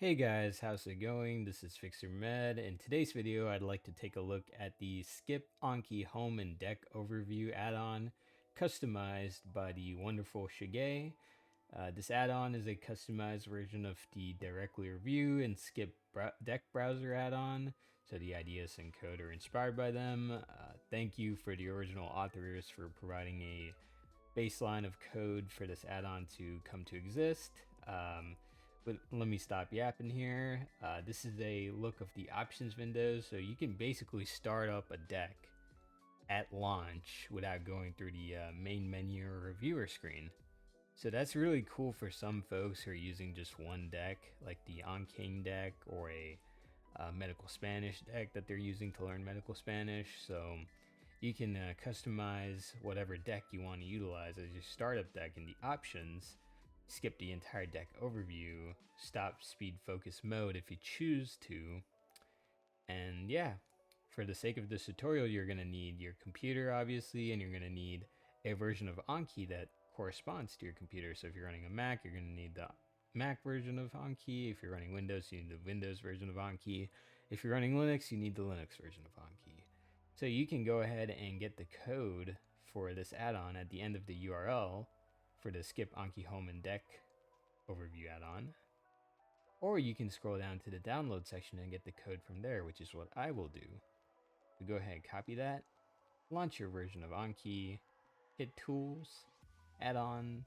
Hey guys, how's it going? This is FixerMed. In today's video, I'd like to take a look at the Skip Anki Home and Deck Overview add-on, customized by the wonderful Shige. This add-on is a customized version of the Directly Review and Skip Deck Browser add-on, so the ideas and code are inspired by them. Thank you for the original authors for providing a baseline of code for this add-on to come to exist. But let me stop yapping here. This is a look of the options windows, so you can basically start up a deck at launch without going through the main menu or reviewer screen. So that's really cool for some folks who are using just one deck, like the Anki deck or a medical Spanish deck that they're using to learn medical Spanish. So you can customize whatever deck you want to utilize as your startup deck in the options. Skip the entire deck overview, stop speed focus mode if you choose to. And yeah, for the sake of this tutorial, you're going to need your computer, obviously, and you're going to need a version of Anki that corresponds to your computer. So if you're running a Mac, you're going to need the Mac version of Anki. If you're running Windows, you need the Windows version of Anki. If you're running Linux, you need the Linux version of Anki. So you can go ahead and get the code for this add-on at the end of the URL for the Skip Anki Home and Deck Overview add-on. Or you can scroll down to the download section and get the code from there, which is what I will do. So go ahead and copy that, launch your version of Anki, hit Tools, Add-Ons,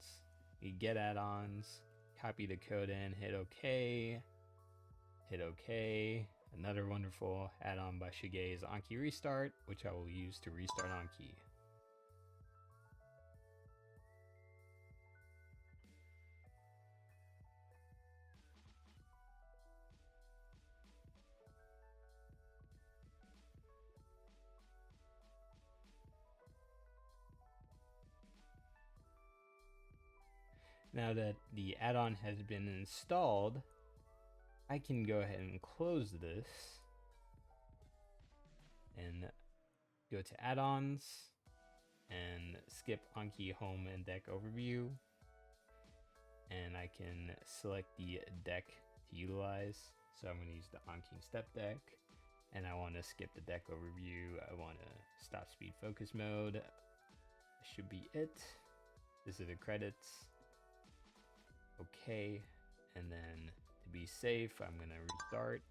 you get Add-Ons, copy the code in, hit OK, hit OK. Another wonderful add-on by Shige is Anki Restart, which I will use to restart Anki. Now that the add-on has been installed, I can go ahead and close this and go to Add-Ons and skip Anki Home and Deck Overview. And I can select the deck to utilize. So I'm going to use the Anki Step Deck. And I want to skip the deck overview. I want to stop speed focus mode. That should be it. This is the credits. Okay, and then to be safe, I'm gonna restart.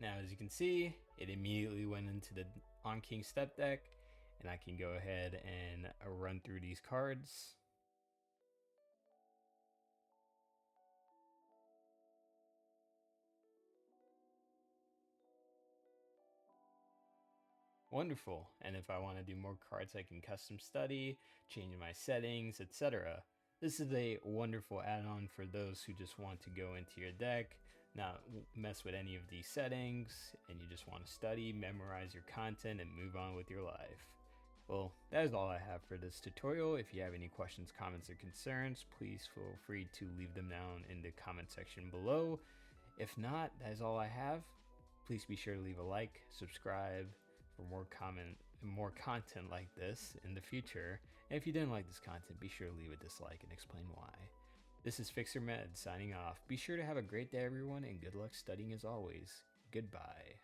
Now, as you can see, it immediately went into the Anki Step Deck. And I can go ahead and run through these cards. Wonderful. And if I want to do more cards, I can custom study, change my settings, etc. This is a wonderful add-on for those who just want to go into your deck, not mess with any of these settings, and you just want to study, memorize your content, and move on with your life. Well, that is all I have for this tutorial. If you have any questions, comments, or concerns, please feel free to leave them down in the comment section below. If not, that is all I have. Please be sure to leave a like, subscribe for more content like this in the future. And if you didn't like this content, be sure to leave a dislike and explain why. This is FixerMed signing off. Be sure to have a great day, everyone, and good luck studying as always. Goodbye.